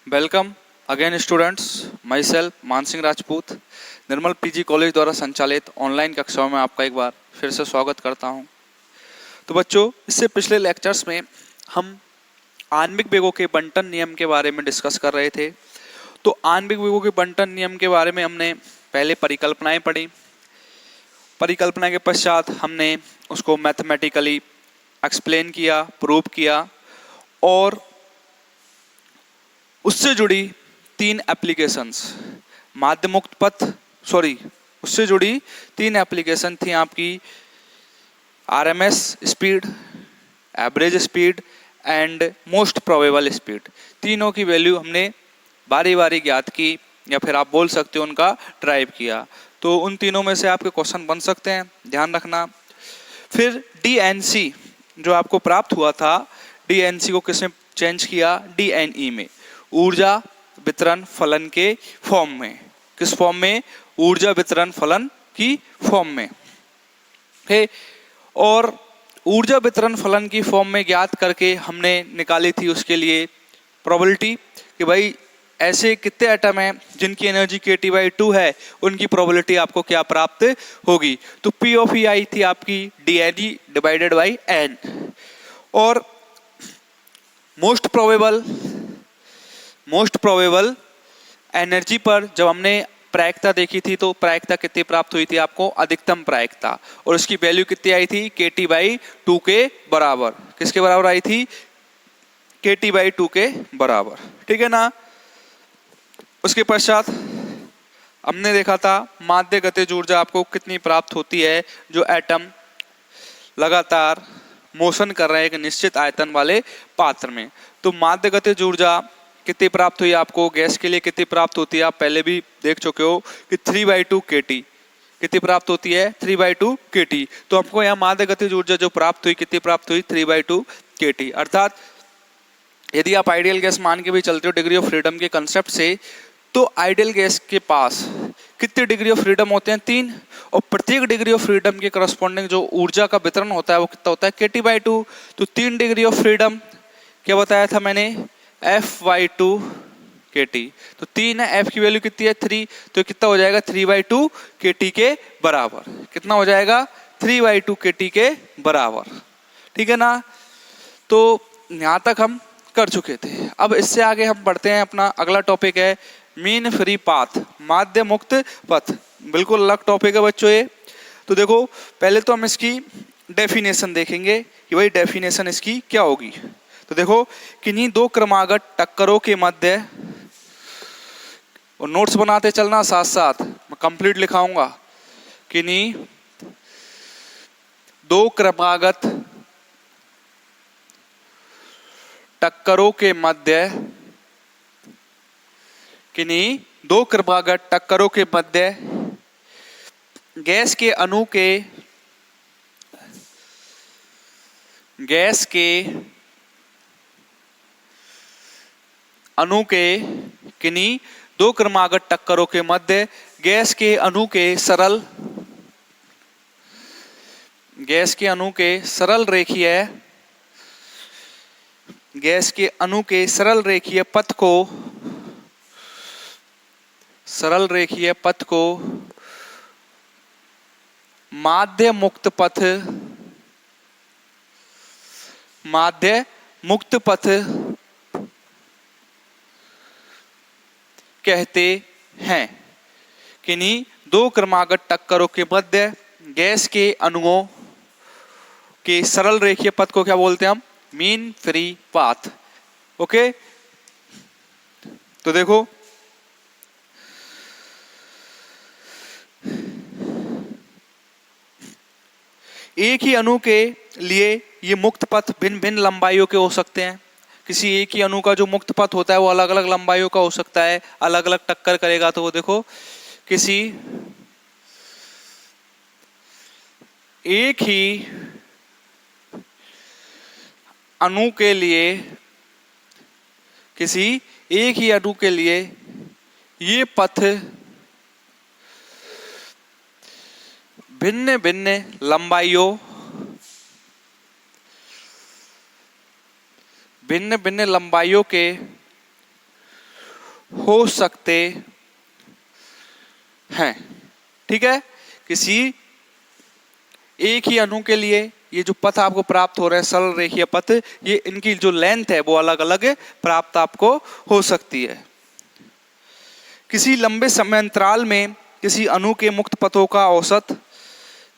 Welcome again students, my self मान सिंह राजपूत निर्मल PG college द्वारा संचालित ऑनलाइन कक्षाओं में आपका एक बार फिर से स्वागत करता हूं। तो बच्चों, इससे पिछले लेक्चर्स में हम आणविक वेगों के बंटन नियम के बारे में डिस्कस कर रहे थे। तो आणविक वेगों के बंटन नियम के बारे में हमने पहले परिकल्पनाएं पढ़ी। परिकल्पना के पश्चात हमने उसको मैथमेटिकली एक्सप्लेन किया, प्रूव किया और उससे जुड़ी तीन एप्लीकेशंस उससे जुड़ी तीन एप्लीकेशन थी आपकी RMS speed, average speed and most probable speed. तीनों की वैल्यू हमने बारी बारी ज्ञात की या फिर आप बोल सकते हो उनका ड्राइव किया। तो उन तीनों में से आपके क्वेश्चन बन सकते हैं, ध्यान रखना। फिर डीएनसी जो आपको प्राप्त हुआ था, डीएनसी को किसने चेंज किया? डीएनई में, ऊर्जा वितरण फलन के फॉर्म में। किस फॉर्म में? ऊर्जा वितरण फलन की फॉर्म में है। और ऊर्जा वितरण फलन की फॉर्म में ज्ञात करके हमने निकाली थी उसके लिए प्रोबेबिलिटी कि भाई ऐसे कितने एटम हैं जिनकी एनर्जी kT/2 है, उनकी प्रोबेबिलिटी आपको क्या प्राप्त होगी। तो P ऑफ E आई थी आपकी DNE डिवाइडेड बाई N। और मोस्ट प्रोबेबल एनर्जी पर जब हमने प्रायिकता देखी थी तो प्रायिकता कितनी प्राप्त हुई थी आपको? अधिकतम प्रायिकता। और उसकी वैल्यू कितनी आई थी? kT/2 के बराबर। किसके बराबर आई थी? kT/2 के बराबर, ठीक है ना। उसके पश्चात हमने देखा था माध्य गतिज ऊर्जा आपको कितनी प्राप्त होती है जो एटम लगातार मोशन कर रहे हैं एक निश्चित आयतन वाले पात्र में। तो माध्य गतिज ऊर्जा कितनी प्राप्त हुई आपको? गैस के लिए कितनी प्राप्त होती है आप पहले भी देख चुके हो कि 3/2 kT। कितनी प्राप्त होती है? 3/2 kT। तो हमको यहाँ माध्य गतिज ऊर्जा जो प्राप्त हुई कितनी प्राप्त हुई? 3/2 kT। अर्थात यदि आप आइडियल गैस मान के भी चलते हो डिग्री ऑफ फ्रीडम के कंसेप्ट से, तो आइडियल गैस के पास कितने डिग्री ऑफ फ्रीडम होते हैं? 3। और प्रत्येक डिग्री ऑफ फ्रीडम के करस्पॉन्डिंग जो ऊर्जा का वितरण होता है वो कितना होता है? kT/2। तो 3 डिग्री ऑफ फ्रीडम क्या बताया था मैंने? F/2 kT। तो 3 है, F की वैल्यू कितनी है? 3। तो कितना हो जाएगा? 3/2 kT के बराबर। कितना हो जाएगा? 3/2 kT के बराबर, ठीक है ना। तो यहां तक हम कर चुके थे। अब इससे आगे हम बढ़ते हैं, अपना अगला टॉपिक है मीन फ्री पाथ, माध्य मुक्त पथ। बिल्कुल अलग टॉपिक है बच्चों ये। तो देखो, पहले तो हम इसकी डेफिनेशन देखेंगे कि भाई डेफिनेशन इसकी क्या होगी। तो देखो, किन्हीं दो क्रमागत टक्करों के मध्य, और नोट्स बनाते चलना साथ साथ, मैं कंप्लीट लिखाऊंगा। किन्हीं दो क्रमागत टक्करों के मध्य, किन्हीं दो क्रमागत टक्करों के मध्य गैस के अणु के किन्हीं दो क्रमागत टक्करों के मध्य गैस के अणु के सरल रेखीय पथ को माध्य मुक्त पथ कहते हैं। किन्हीं दो क्रमागत टक्करों के मध्य गैस के अणुओं के सरल रेखीय पथ को क्या बोलते हैं हम? Mean free path. ओके, तो देखो, एक ही अणु के लिए ये मुक्त पथ भिन्न भिन्न लंबाइयों के हो सकते हैं। किसी एक ही अणु का जो मुक्त पथ होता है वो अलग अलग लंबाइयों का हो सकता है, अलग अलग टक्कर करेगा। तो वो देखो, किसी एक ही अणु के लिए ये पथ भिन्न भिन्न लंबाइयों के हो सकते हैं। ठीक है, किसी एक ही अणु के लिए ये जो पथ आपको प्राप्त हो रहे हैं सरल रेखीय पथ, ये इनकी जो लेंथ है वो अलग अलग प्राप्त आपको हो सकती है। किसी लंबे समय अंतराल में किसी अणु के मुक्त पथों का औसत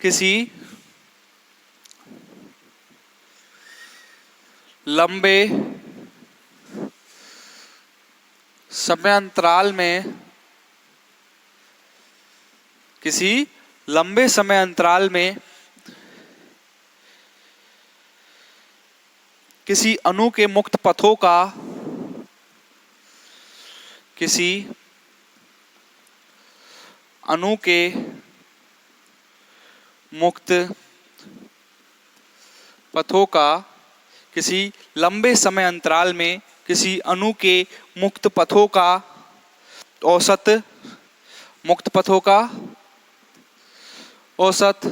किसी लंबे समय अंतराल में किसी लंबे समय अंतराल में किसी अणु के मुक्त पथों का किसी अणु के मुक्त पथों का किसी लंबे समय अंतराल में किसी अणु के मुक्त पथों का औसत मुक्त पथों का औसत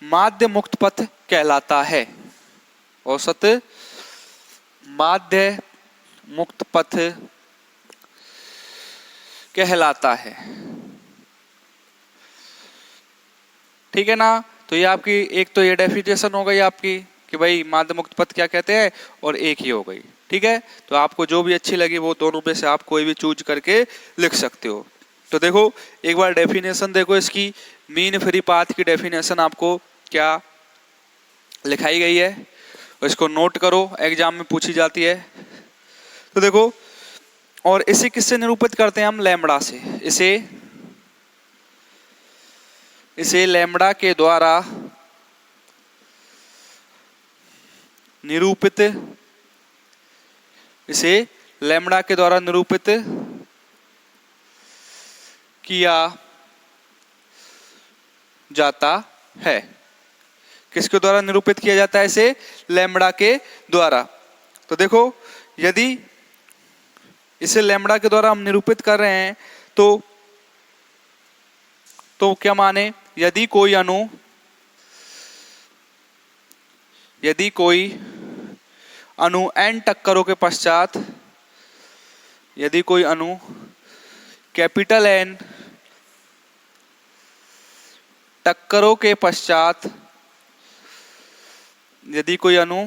माध्य मुक्त पथ कहलाता है। औसत माध्य मुक्त पथ कहलाता है। ठीक है ना, तो ये आपकी एक तो ये डेफिनेशन हो गई आपकी कि भाई माध्य मुक्त पथ क्या कहते हैं, और एक ही हो गई। ठीक है, तो आपको जो भी अच्छी लगी वो दोनों में से आप कोई भी चूज करके लिख सकते हो। तो देखो एक बार डेफिनेशन देखो इसकी, मीन फ्री पाथ की डेफिनेशन आपको क्या लिखाई गई है, और इसको नोट करो, एग्जाम में पूछी जाती है। तो देखो, और इसे किससे निरूपित करते हैं हम? लैम्बडा से। इसे लैम्बडा के द्वारा निरूपित, इसे लैम्बडा के द्वारा निरूपित किया जाता है। किसके द्वारा निरूपित किया जाता है? इसे लैम्बडा के द्वारा। तो देखो, यदि इसे लैम्बडा के द्वारा हम निरूपित कर रहे हैं तो क्या माने? यदि कोई अणु n टक्करों के पश्चात, यदि कोई अणु कैपिटल N टक्करों के पश्चात, यदि कोई अणु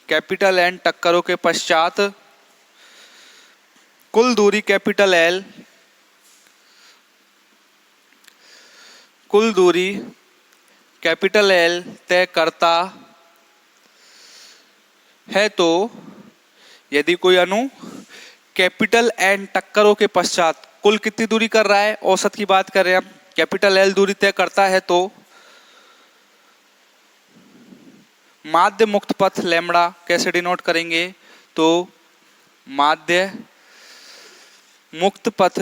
कैपिटल N टक्करों के पश्चात कुल दूरी कैपिटल L, कुल दूरी कैपिटल L तय करता है, तो यदि कोई अणु कैपिटल N टक्करों के पश्चात कुल कितनी दूरी कर रहा है, औसत की बात कर रहे हैं हम, कैपिटल L दूरी तय करता है, तो माध्य मुक्त पथ लैम्बडा कैसे डिनोट करेंगे? तो माध्य मुक्त पथ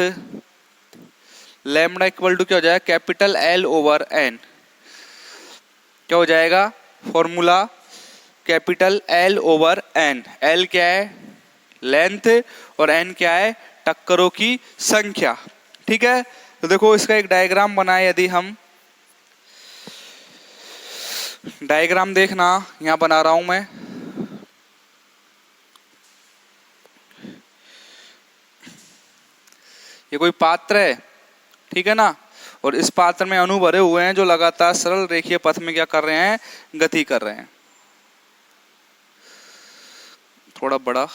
लैम्बडा इक्वल टू क्या हो जाएगा? Capital L over N। क्या हो जाएगा formula? Capital L over N। L क्या है? लेंथ, और N क्या है? टक्करों की संख्या। ठीक है, तो देखो इसका एक डायग्राम बनाए, यदि हम डायग्राम देखना, यहां बना रहा हूं मैं। ये कोई पात्र है, ठीक है ना, और इस पात्र में अणु भरे हुए हैं जो लगातार सरल रेखीय पथ में क्या कर रहे हैं? गति कर रहे हैं। थोड़ा बड़ा,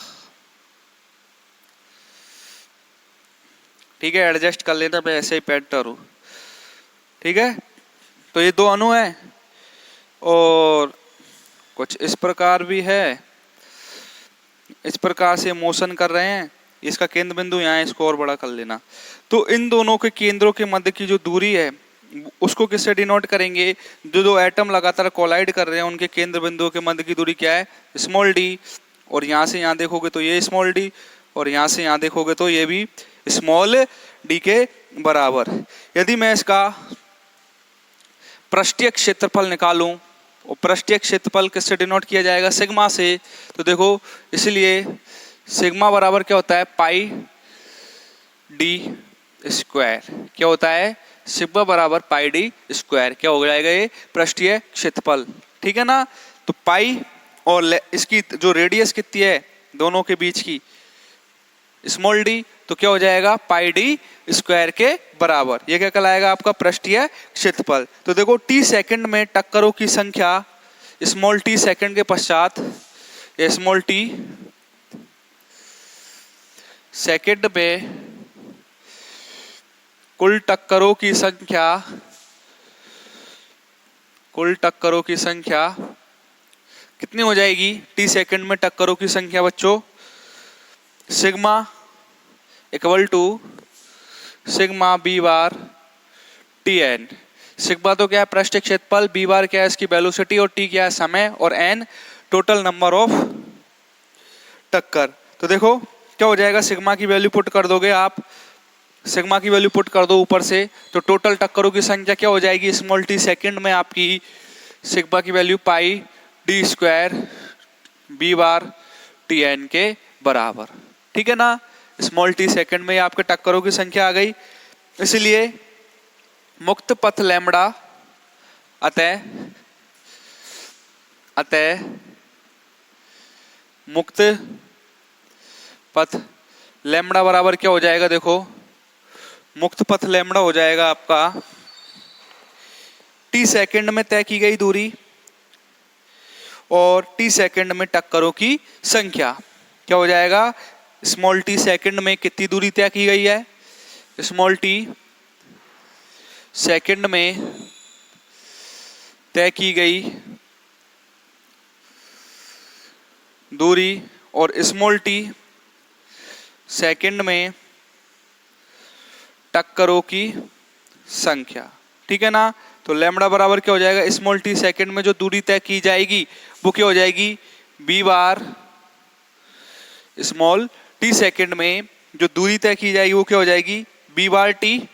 ठीक है, एडजस्ट कर लेना, मैं ऐसे ही पेंटर हूं। ठीक है, तो ये दो अणु हैं और कुछ इस प्रकार भी है, इस प्रकार से मोशन कर रहे हैं। इसका केंद्र बिंदु यहाँ है, इसको और बड़ा कर लेना। तो इन दोनों के केंद्रों के मध्य की जो दूरी है उसको किससे डिनोट करेंगे? जो दो एटम लगातार कोलाइड कर रहे हैं उनके केंद्र बिंदुओं के मध्य की दूरी क्या है? Small D. और यहाँ से यहाँ देखोगे तो ये स्मॉल डी, और यहाँ से यहाँ देखोगे तो ये भी स्मॉल डी के बराबर। यदि मैं इसका पृष्ठीय क्षेत्रफल निकालूं, और पृष्ठीय क्षेत्रफल किससे डिनोट किया जाएगा? सिग्मा से। तो देखो, इसलिए सिग्मा बराबर क्या होता है? पाई डी स्क्वायर। क्या होता है? सिग्मा बराबर पाई डी स्क्वायर। क्या हो जाएगा? ये पृष्ठीय क्षेत्रफल। ठीक है ना, तो पाई, और इसकी जो रेडियस कितनी है? दोनों के बीच की स्मॉल डी, तो क्या हो जाएगा पाई डी स्क्वायर के बराबर। ये क्या कहलाएगा आपका पृष्ठीय क्षेत्रफल। तो देखो टी सेकंड में टक्करों की संख्या स्मॉल टी सेकंड के पश्चात, स्मॉल टी सेकंड में कुल टक्करों की संख्या, कुल टक्करों की संख्या कितनी हो जाएगी टी सेकंड में टक्करों की संख्या बच्चों, sigma equal to sigma B bar T N. Sigma तो क्या है पृष्ठीय क्षेत्रफल, बी बार क्या है इसकी वेलोसिटी, और टी क्या है समय, और एन टोटल नंबर ऑफ टक्कर। तो देखो क्या हो जाएगा, सिग्मा की वैल्यू पुट कर दोगे आप, सिग्मा की वैल्यू पुट कर दो ऊपर से, तो टोटल टक्करों की संख्या क्या हो जाएगी स्मॉल टी सेकंड में आपकी सिग्मा की value pi D square B bar T N के बराबर। ठीक है ना, स्मॉल टी सेकंड में आपके टक्करों की संख्या आ गई। इसलिए मुक्त पथ लैम्बडा अतः मुक्त पथ लैम्बडा बराबर क्या हो जाएगा, देखो मुक्त पथ लैम्बडा हो जाएगा आपका टी सेकंड में तय की गई दूरी और टी सेकंड में टक्करों की संख्या। क्या हो जाएगा, स्मॉल टी सेकंड में कितनी दूरी तय की गई है, स्मॉल टी सेकंड में तय की गई दूरी और स्मॉल टी सेकंड में टक्करों की संख्या। ठीक है ना, तो लैम्बडा बराबर क्या हो जाएगा, स्मॉल टी सेकंड में जो दूरी तय की जाएगी वो क्या हो जाएगी B bar, small T second में जो दूरी तय की जाएगी वो क्या हो जाएगी बी बार टी,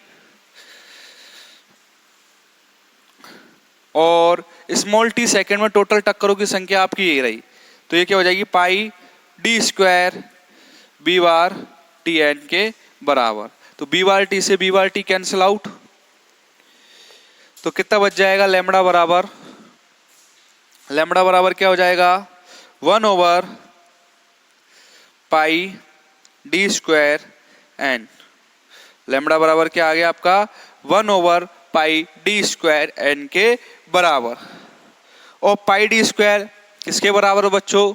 और स्मॉल टी सेकंड में टोटल टक्करों की संख्या आपकी यही रही, तो ये क्या हो जाएगी pi D square B bar T N के बराबर। तो बी बार टी से B bar T cancel out, तो कितना बच जाएगा लैम्बडा बराबर, लैम्बडा बराबर क्या हो जाएगा 1/पाई डी स्क्वायर एन। लैम्बडा बराबर क्या आ गया आपका 1/पाई डी स्क्वायर एन के बराबर। और पाई डी स्क्वायर किसके बराबर हो बच्चों,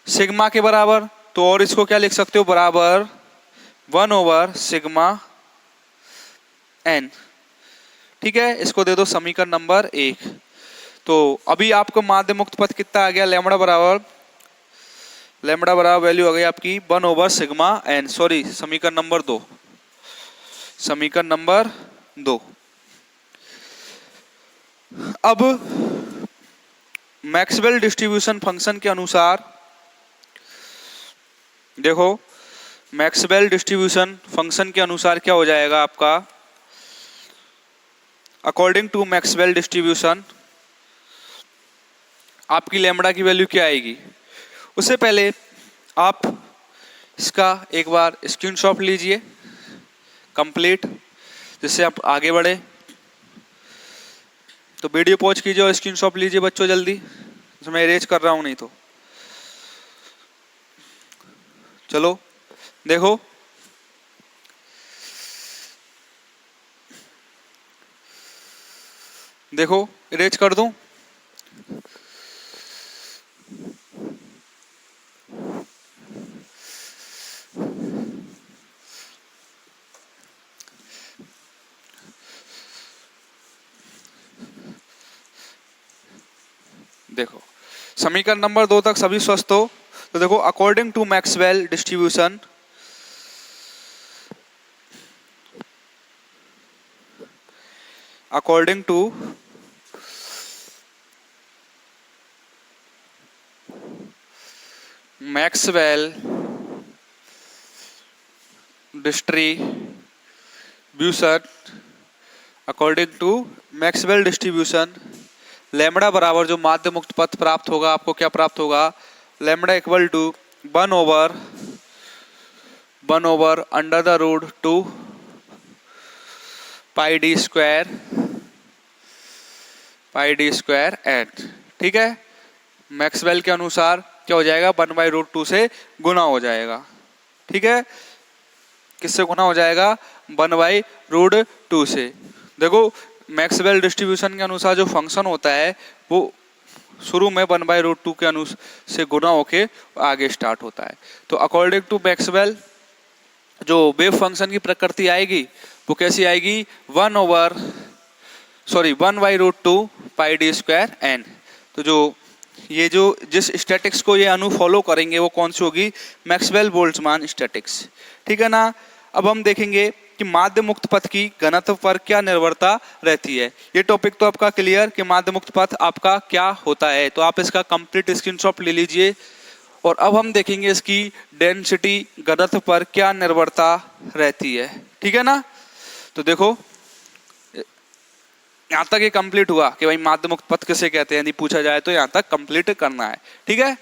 सिग्मा के बराबर, तो और इसको क्या लिख सकते हो बराबर 1/सिग्मा एन। ठीक है, इसको दे दो समीकरण नंबर 1। तो अभी आपको माध्य मुक्त पथ कितना आ गया, लैम्बडा बराबर वैल्यू आ गई आपकी 1/सिग्मा एन, सॉरी समीकरण नंबर 2, समीकरण नंबर 2। अब मैक्सवेल डिस्ट्रीब्यूशन फंक्शन के अनुसार देखो, मैक्सवेल डिस्ट्रीब्यूशन फंक्शन के अनुसार क्या हो जाएगा आपका, अकॉर्डिंग टू मैक्सवेल डिस्ट्रीब्यूशन आपकी लैम्बडा की वैल्यू क्या आएगी। उससे पहले आप इसका एक बार स्क्रीनशॉट लीजिए कंप्लीट, जिससे आप आगे बढ़े। तो वीडियो पॉज कीजिए और स्क्रीनशॉट लीजिए बच्चों जल्दी, तो मैं इरेज कर रहा हूं नहीं तो। चलो देखो, देखो इरेज कर दूं, देखो समीकरण नंबर 2 तक सभी स्वस्थ हो। तो देखो according to Maxwell distribution, according to Maxwell distribution, according to Maxwell distribution lambda बराबर जो माध्य मुक्त पथ प्राप्त होगा आपको, क्या प्राप्त होगा lambda equal to 1/√2 pi D square N. ठीक है, मैक्सवेल के अनुसार क्या हो जाएगा, 1/√2 से गुना हो जाएगा। ठीक है, किससे गुना हो जाएगा, 1/√2 से। देखो मैक्सवेल डिस्ट्रीब्यूशन के अनुसार जो फंक्शन होता है वो शुरू में 1/√2 के अनुसार से गुना होके आगे स्टार्ट होता है। तो अकॉर्डिंग टू मैक्सवेल जो वेव फंक्शन की प्रकृति आएगी वो कैसी आएगी, 1/√2 पाई डी स्क्वायर एन। तो जो ये जो जिस स्टैटिक्स को ये अणु फॉलो करेंगे वो कौन सी होगी, मैक्सवेल बोल्ट्जमान स्टैटिक्स। ठीक है ना। अब हम देखेंगे कि माध्य मुक्त पथ की घनत्व पर क्या निर्भरता रहती है। ये टॉपिक तो आपका क्लियर कि माध्य मुक्त पथ आपका क्या होता है, तो आप इसका कंप्लीट स्क्रीनशॉट ले लीजिए। और अब हम देखेंगे इसकी डेंसिटी घनत्व पर क्या निर्भरता रहती है। ठीक है ना। तो देखो यहाँ तक ये कंप्लीट हुआ कि भाई माध्य मुक्त पथ किसे कहते हैं, यदि पूछा जाए तो यहाँ तक कंप्लीट करना है। ठीक है।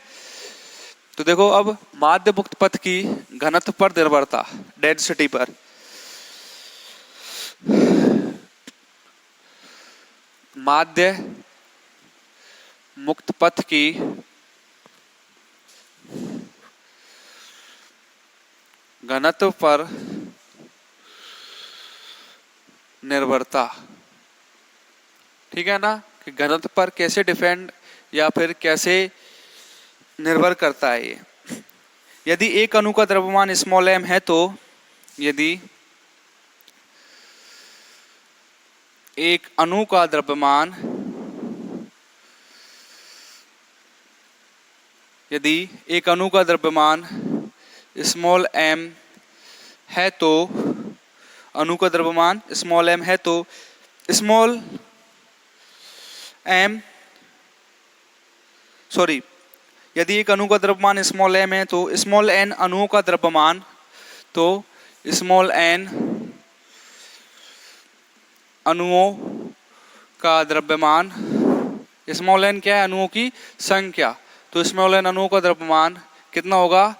तो देखो अब माध्य मुक्त पथ की घनत्व पर निर्भरता, डेंसिटी पर। माध्य मुक्त पथ की घनत्व पर निर्भरता। ठीक है ना, कि घनत्व पर कैसे डिपेंड या फिर कैसे निर्भर करता है ये। यदि एक अणु का द्रव्यमान स्मॉल m है तो यदि एक अणु का द्रव्यमान स्मॉल m है तो अणु का द्रव्यमान स्मॉल m है तो स्मॉल m सॉरी यदि एक अणु का द्रव्यमान स्मॉल m है तो स्मॉल n अणुओं का द्रव्यमान, तो स्मॉल n अणुओं का द्रव्यमान, स्मॉल n क्या है, अणुओं की संख्या, तो स्मॉल n अणुओं का द्रव्यमान कितना होगा,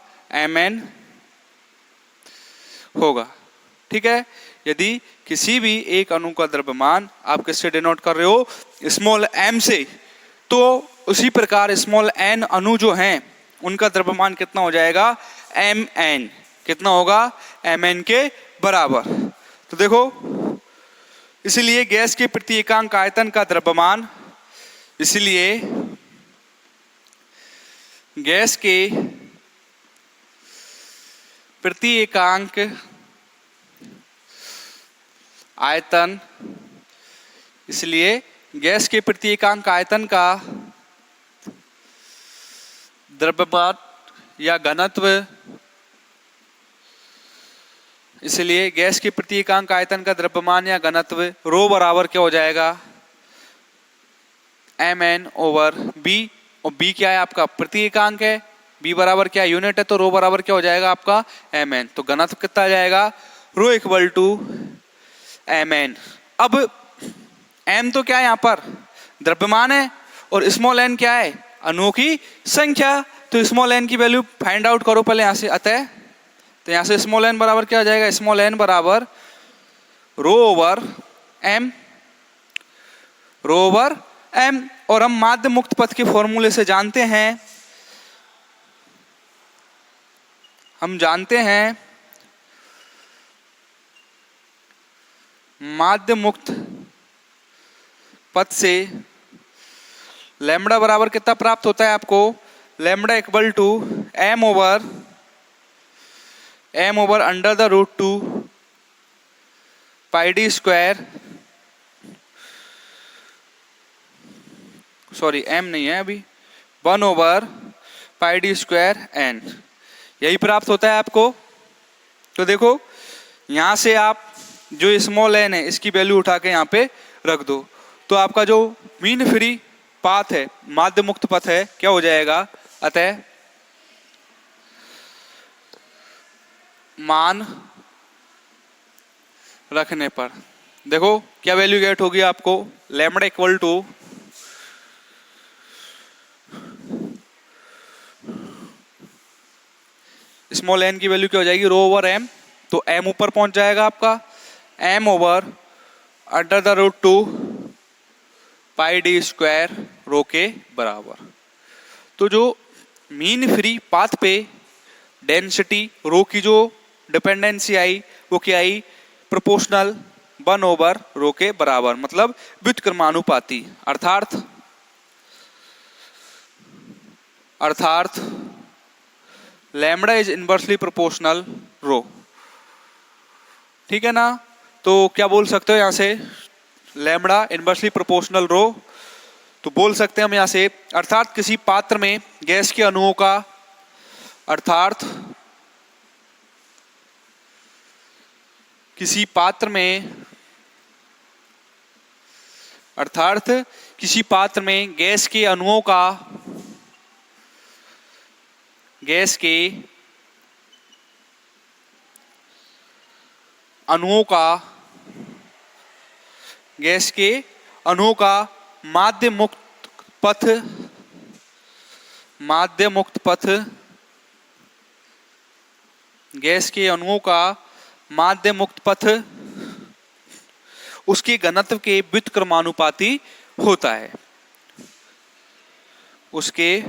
mn होगा। ठीक है। यदि किसी भी एक अणु का द्रव्यमान आप किससे डिनोट कर रहे हो, स्मॉल m से, तो उसी प्रकार स्मॉल n अणु जो हैं उनका द्रव्यमान कितना हो जाएगा, mn। कितना होगा, mn के बराबर। तो देखो इसलिए गैस के प्रति एकांक आयतन का द्रव्यमान, इसलिए गैस के प्रति एकांक आयतन, इसलिए गैस के प्रति एकांक आयतन का द्रव्यमान या घनत्व, इसलिए गैस के प्रति एकांक आयतन का द्रव्यमान या घनत्व रो बराबर क्या हो जाएगा, mn/b। और b क्या है आपका, प्रति एकांक है, b बराबर क्या यूनिट है, तो रो बराबर क्या हो जाएगा आपका mn। तो घनत्व कितना आ जाएगा, रो इक्वल टू mn। अब m तो क्या है यहाँ पर, द्रव्यमान है, और स्मॉल n क्या है, अणुओं की संख्या। तो स्मॉल n की वैल्यू फाइंड आउट करो पहले यहाँ से। अतः तो यहाँ से स्मॉल n बराबर क्या हो जाएगा, स्मॉल n बराबर रो ओवर m। और हम माध्य मुक्त पथ के फॉर्मूले से जानते हैं, माध्य मुक्त पथ से लैम्बडा बराबर कितना प्राप्त होता है आपको, lambda equal to m over √2 pi D square, sorry m नहीं है अभी, 1 over pi D square n, यही प्राप्त होता है आपको। तो देखो यहां से आप जो स्मॉल n है इसकी वैल्यू उठा के यहाँ पे रख दो, तो आपका जो मीन फ्री पाथ है, माध्य मुक्त पथ है, क्या हो जाएगा। अतः मान रखने पर देखो क्या वैल्यू गेट होगी आपको, lambda equal to small n की वैल्यू क्या हो जाएगी, रो ओवर m। तो m ऊपर पहुंच जाएगा आपका, m over √2 pi D square rho के बराबर। तो जो मीन फ्री पाथ पे डेंसिटी रो की जो डिपेंडेंसी आई वो क्या आई, प्रोपोर्शनल 1/रो के बराबर, मतलब व्युत्क्रमानुपाती। अर्थात लैम्बडा इज इनवर्सली प्रोपोर्शनल रो। ठीक है ना। तो क्या बोल सकते हो यहां से, लैम्बडा इनवर्सली प्रोपोर्शनल रो, तो बोल सकते हैं हम यहां से, अर्थात किसी पात्र में गैस के अणुओं का, अर्थात किसी पात्र में, अर्थात किसी पात्र में गैस के अणुओं का, गैस के अणुओं का, गैस के अणुओं का माध्य मुक्त पथ, माध्य मुक्त पथ, गैस के अणुओं का माध्य मुक्त पथ उसके घनत्व के व्युत्क्रमानुपाती होता है, उसके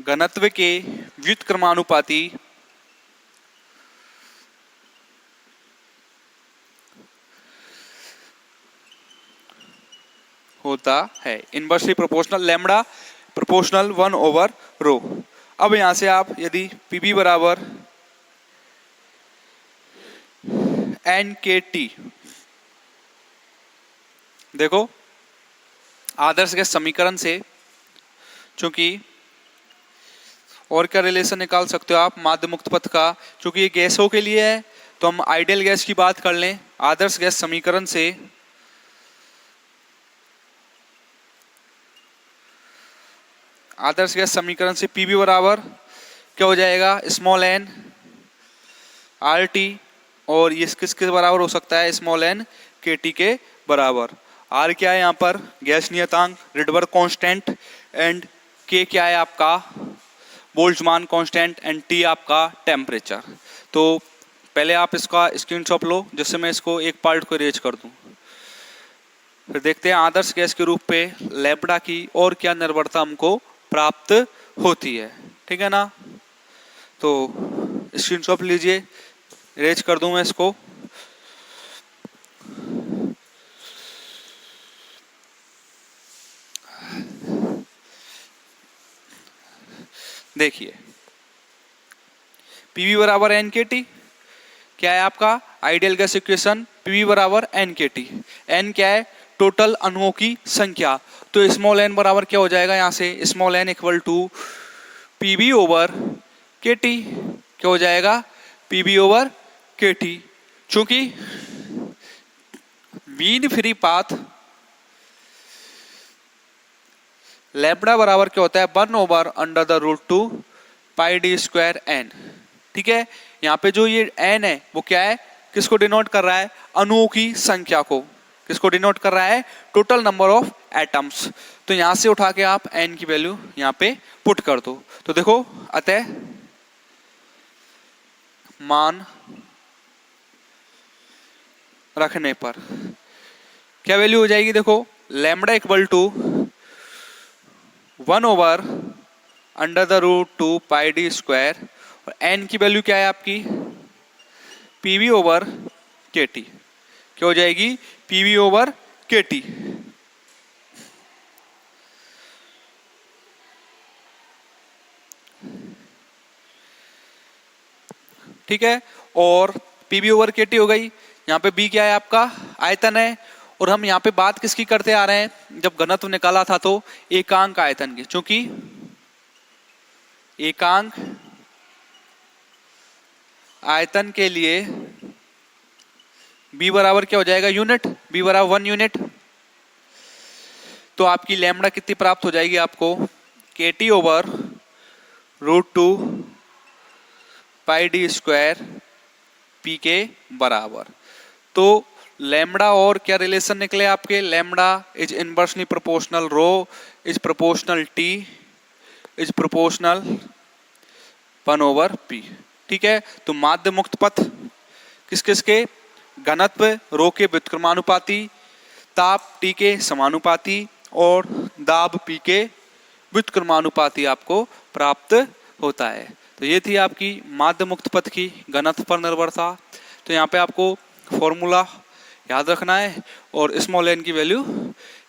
घनत्व के व्युत्क्रमानुपाती होता है। इनवर्सली प्रोपोर्शनल, लैम्बडा प्रोपोर्शनल 1/रो। अब यहां से आप यदि Pb बराबर NKT, देखो आदर्श गैस समीकरण से, चूंकि और क्या रिलेशन निकाल सकते हो आप माध्य मुक्त पथ का, चूंकि ये गैसों के लिए है तो हम आइडियल गैस की बात कर लें। आदर्श गैस समीकरण से Pb बराबर क्या हो जाएगा, स्मॉल n RT, और ये किसके बराबर हो सकता है, स्मॉल n KT के बराबर। R क्या है यहाँ पर, गैस नियतांक रिडबर्ग कांस्टेंट, एंड K क्या है आपका, बोल्ट्जमान कांस्टेंट, एंड T आपका टेम्परेचर। तो पहले आप इसका स्क्रीनशॉट लो जिससे मैं इसको एक पार्ट को अरेंज कर दूं। फिर देखते हैं आदर्श गैस के रूप पे लैम्बडा की और क्या निर्भरता हमको प्राप्त होती है। ठीक है ना। तो स्क्रीनशॉट लीजिए, अरेंज कर दूं मैं इसको। देखिए Pv बराबर NKT, क्या है आपका आइडियल गैस इक्वेशन, Pv बराबर NKT। N क्या है, टोटल अणुओं की संख्या, तो स्मॉल n बराबर क्या हो जाएगा, यहाँ से small n equal to Pv over KT, क्या हो जाएगा, Pv ओवर KT। चूंकि मीन फ्री पाथ लैम्बडा बराबर क्या होता है, 1/√2 पाई d स्क्वायर n। ठीक है, यहाँ पे जो ये n है वो क्या है, किसको डिनोट कर रहा है, अणुओं की संख्या को, किसको डिनोट कर रहा है, टोटल नंबर ऑफ एटम्स। तो यहां से उठा के आप n की वैल्यू यहाँ पे पुट कर दो। तो देखो अतः मान रखने पर क्या वैल्यू हो जाएगी, देखो lambda equal to 1/√2 pi d square, और n की वैल्यू क्या है आपकी, Pv ओवर KT, क्या हो जाएगी, Pv ओवर KT। ठीक है, और Pv ओवर KT हो गई। यहाँ पे B क्या है आपका, आयतन है, और हम यहाँ पे बात किसकी करते आ रहे हैं, जब घनत्व निकाला था तो एकांक आयतन की, क्योंकि एकांक आयतन के लिए B बराबर क्या हो जाएगा, यूनिट, B बराबर 1 यूनिट। तो आपकी लैम्बडा कितनी प्राप्त हो जाएगी आपको, KT ओवर √2 पाई d स्क्वायर P के बराबर। तो लैम्बडा और क्या रिलेशन निकले आपके, lambda is inversely proportional rho is proportional T is proportional 1/P। ठीक है, तो माध्य मुक्त पथ किस किस के, घनत्व रो के व्युत्क्रमानुपाती, ताप T के समानुपाती, और दाब पी के व्युत्क्रमानुपाती आपको प्राप्त होता है। तो ये थी आपकी माध्य मुक्त पथ की घनत्व पर निर्भरता। तो यहाँ पे आपको फॉर्मूला याद रखना है और स्मॉल n की वैल्यू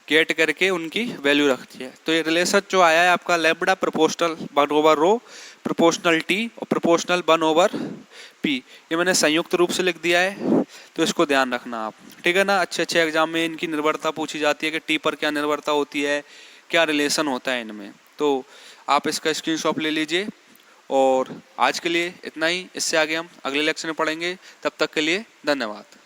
गेट करके उनकी वैल्यू रखती है। तो ये रिलेशन जो आया है आपका लैम्बडा प्रोपोर्शनल 1/रो प्रोपोर्शनल टी और प्रोपोर्शनल 1/p, ये मैंने संयुक्त रूप से लिख दिया है, तो इसको ध्यान रखना आप, ठीक है ना। अच्छे अच्छे एग्जाम में इनकी निर्भरता पूछी जाती है कि टी पर क्या निर्भरता होती है, क्या रिलेशन होता है इनमें। तो आप इसका स्क्रीनशॉट ले लीजिए। और आज के लिए इतना ही, इससे आगे हम अगले लेक्चर में पढ़ेंगे। तब तक के लिए धन्यवाद।